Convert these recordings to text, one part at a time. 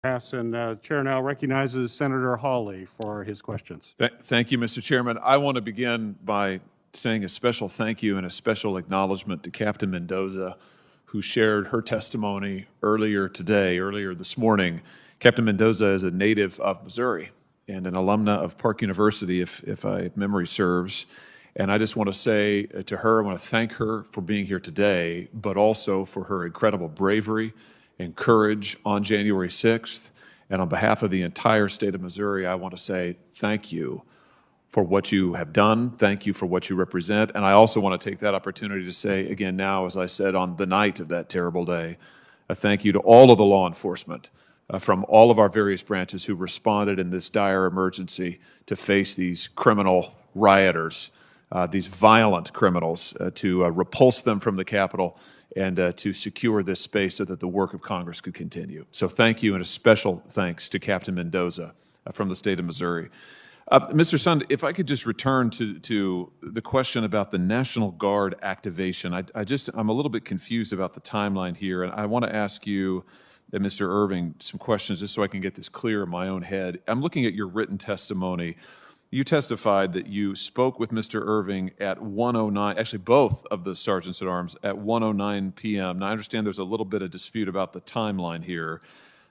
Pass, and Chair now recognizes Senator Hawley for his questions. Thank you, Mr. Chairman. I want to begin by saying a special thank you and a special acknowledgement to Captain Mendoza, who shared her testimony earlier this morning. Captain Mendoza is a native of Missouri and an alumna of Park University, if memory serves. And I just want to say to her, I want to thank her for being here today, but also for her incredible bravery and courage on January 6th. And on behalf of the entire state of Missouri, I want to say thank you for what you have done. Thank you for what you represent. And I also want to take that opportunity to say again now, as I said on the night of that terrible day, a thank you to all of the law enforcement from all of our various branches who responded in this dire emergency to face these criminal rioters, these violent criminals, to repulse them from the Capitol and to secure this space so that the work of Congress could continue. So thank you, and a special thanks to Captain Mendoza from the state of Missouri. Mr. Sund, if I could just return to the question about the National Guard activation. I'm a little bit confused about the timeline here, and I want to ask you, Mr. Irving, some questions just so I can get this clear in my own head. I'm looking at your written testimony. You testified that you spoke with Mr. Irving at 1:09, actually both of the sergeants at arms at 1:09 p.m. Now I understand there's a little bit of dispute about the timeline here,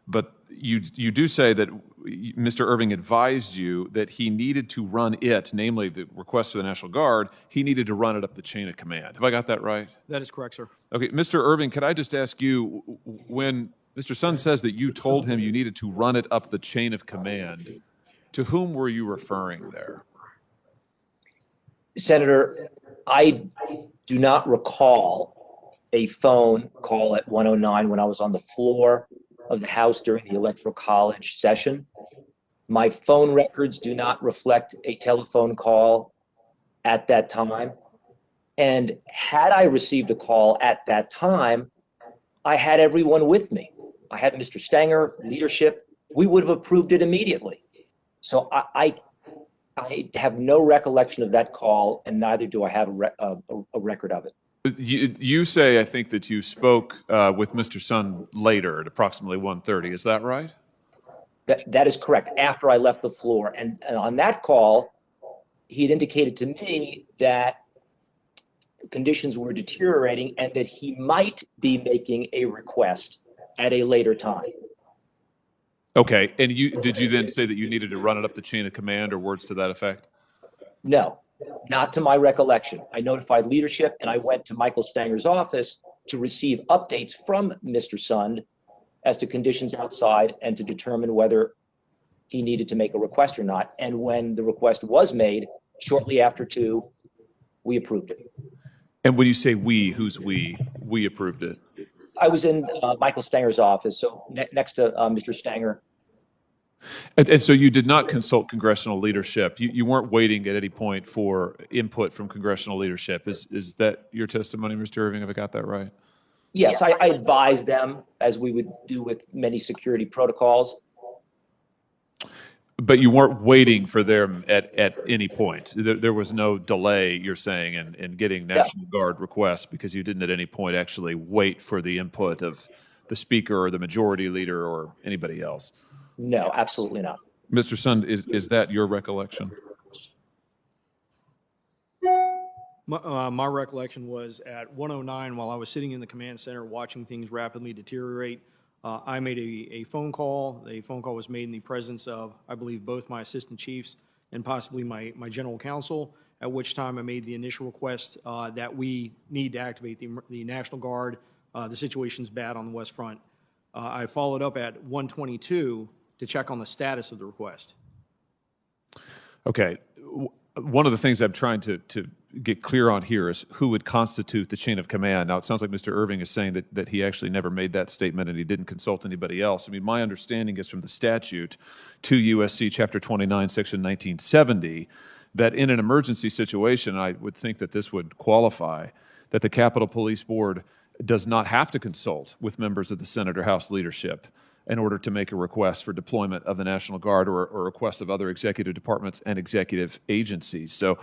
but you do say that Mr. Irving advised you that he needed to run it, namely the request for the National Guard, he needed to run it up the chain of command. Have I got that right? That is correct, sir. Okay, Mr. Irving, could I just ask you, when Mr. Sund says that you told him you needed to run it up the chain of command, to whom were you referring there? Senator, I do not recall a phone call at 1:09 when I was on the floor of the House during the Electoral College session. My phone records do not reflect a telephone call at that time. And had I received a call at that time, I had everyone with me. I had Mr. Stenger, leadership. We would have approved it immediately. So I have no recollection of that call, and neither do I have a record of it. You say, I think, that you spoke with Mr. Sund later at approximately 1:30. Is that right? That is correct, after I left the floor. And on that call, he had indicated to me that conditions were deteriorating and that he might be making a request at a later time. Okay, and did you then say that you needed to run it up the chain of command, or words to that effect? No, not to my recollection. I notified leadership and I went to Michael Stanger's office to receive updates from Mr. Sund as to conditions outside and to determine whether he needed to make a request or not. And when the request was made, shortly after 2, we approved it. And when you say we, who's we? We approved it. I was in Michael Stanger's office, so next to Mr. Stanger. And so you did not consult congressional leadership. You weren't waiting at any point for input from congressional leadership. Is that your testimony, Mr. Irving? Have I got that right? Yes, I advised them, as we would do with many security protocols. But you weren't waiting for them at any point. There was no delay, you're saying, in getting National Guard requests, because you didn't at any point actually wait for the input of the Speaker or the Majority Leader or anybody else. No, absolutely not. Mr. Sund, is that your recollection? My recollection was at 1:09, while I was sitting in the command center watching things rapidly deteriorate, I made a phone call. The phone call was made in the presence of, I believe, both my assistant chiefs and possibly my general counsel, at which time I made the initial request that we need to activate the National Guard. The situation's bad on the West Front. I followed up at 1:22 to check on the status of the request. Okay. One of the things I'm trying to get clear on here is who would constitute the chain of command. Now, it sounds like Mr. Irving is saying that he actually never made that statement and he didn't consult anybody else. I mean, my understanding is from the statute, 2 U.S.C. Chapter 29, Section 1970, that in an emergency situation, I would think that this would qualify, that the Capitol Police Board does not have to consult with members of the Senate or House leadership in order to make a request for deployment of the National Guard or a request of other executive departments and executive agencies. So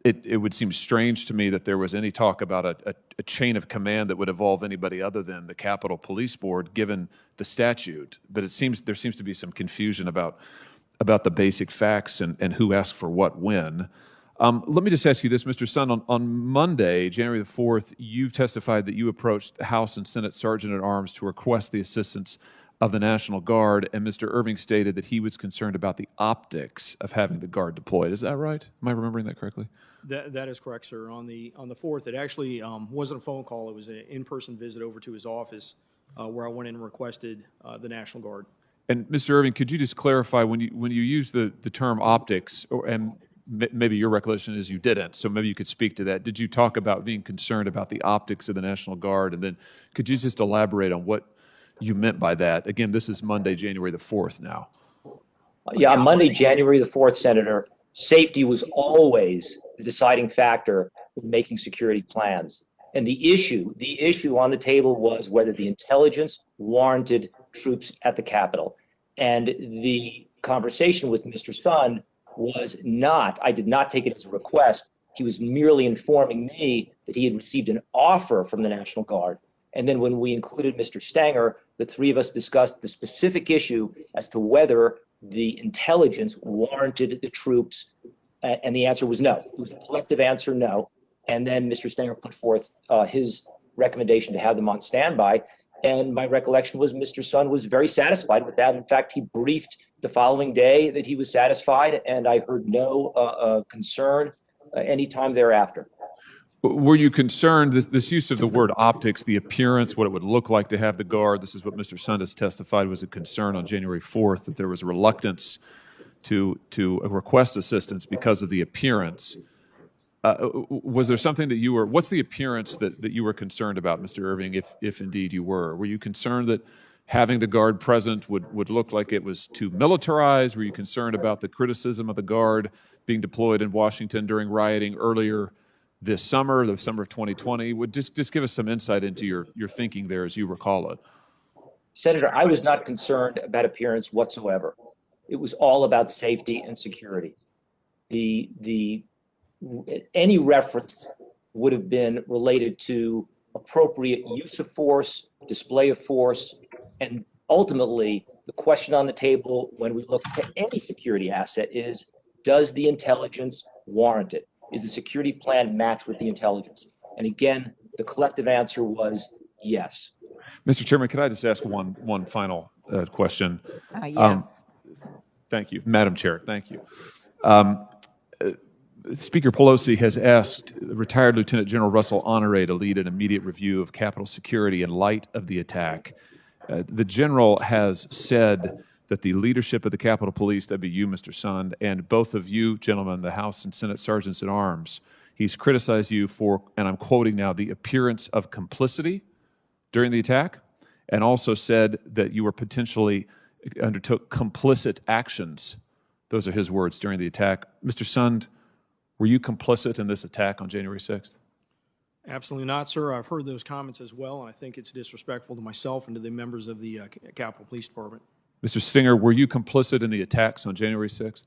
it would seem strange to me that there was any talk about a chain of command that would involve anybody other than the Capitol Police Board, given the statute. But there seems to be some confusion about the basic facts and who asked for what when. Let me just ask you this, Mr. Sun. On Monday, January the 4th, you've testified that you approached the House and Senate Sergeant-at-Arms to request the assistance of the National Guard, and Mr. Irving stated that he was concerned about the optics of having the Guard deployed. Is that right? Am I remembering that correctly? That is correct, sir. On the 4th, it actually wasn't a phone call. It was an in-person visit over to his office where I went in and requested the National Guard. And Mr. Irving, could you just clarify when you use the term optics, and maybe your recollection is you didn't, so maybe you could speak to that. Did you talk about being concerned about the optics of the National Guard? And then could you just elaborate on what you meant by that? Again, this is Monday, January the 4th now. Yeah, on Monday, January the 4th, Senator, safety was always the deciding factor in making security plans. And the issue on the table was whether the intelligence warranted troops at the Capitol. And the conversation with Mr. Sun was not, I did not take it as a request. He was merely informing me that he had received an offer from the National Guard. And then when we included Mr. Stanger, the three of us discussed the specific issue as to whether the intelligence warranted the troops, and the answer was no. It was a collective answer, no. And then Mr. Stanger put forth his recommendation to have them on standby, and my recollection was Mr. Sun was very satisfied with that. In fact, he briefed the following day that he was satisfied, and I heard no concern anytime thereafter. Were you concerned, this use of the word optics, the appearance, what it would look like to have the Guard, this is what Mr. Sun has testified was a concern on January 4th, that there was a reluctance to request assistance because of the appearance. Was there something that you were, what's the appearance that you were concerned about, Mr. Irving, if indeed you were? Were you concerned that having the Guard present would look like it was too militarized? Were you concerned about the criticism of the Guard being deployed in Washington during rioting earlier this summer, the summer of 2020? Would just give us some insight into your thinking there as you recall it. Senator, I was not concerned about appearance whatsoever. It was all about safety and security. Any reference would have been related to appropriate use of force, display of force, and ultimately the question on the table when we look to any security asset is, does the intelligence warrant it? Is the security plan matched with the intelligence? And again, the collective answer was yes. Mr. Chairman, could I just ask one final question? Yes. Thank you. Madam Chair, thank you. Speaker Pelosi has asked retired Lieutenant General Russell Honore to lead an immediate review of Capitol security in light of the attack. The general has said that the leadership of the Capitol Police, that'd be you, Mr. Sun, and both of you, gentlemen, the House and Senate Sergeants at Arms, he's criticized you for, and I'm quoting now, the appearance of complicity during the attack, and also said that you were potentially undertook complicit actions. Those are his words during the attack. Mr. Sun, were you complicit in this attack on January 6th? Absolutely not, sir. I've heard those comments as well, and I think it's disrespectful to myself and to the members of the Capitol Police Department. Mr. Stinger, were you complicit in the attacks on January 6th?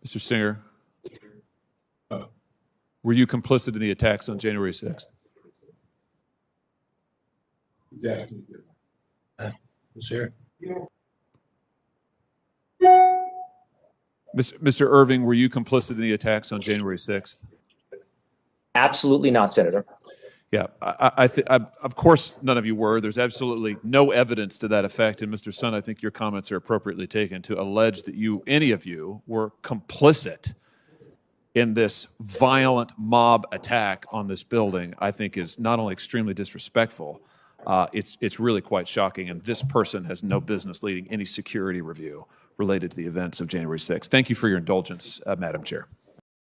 Mr. Stinger, were you complicit in the attacks on January 6th? Exactly. Sure. Mr. Irving, were you complicit in the attacks on January 6th? Absolutely not, Senator. Yeah, of course none of you were. There's absolutely no evidence to that effect. And Mr. Sun, I think your comments are appropriately taken to allege that any of you, were complicit in this violent mob attack on this building, I think is not only extremely disrespectful, it's really quite shocking. And this person has no business leading any security review related to the events of January 6th. Thank you for your indulgence, Madam Chair.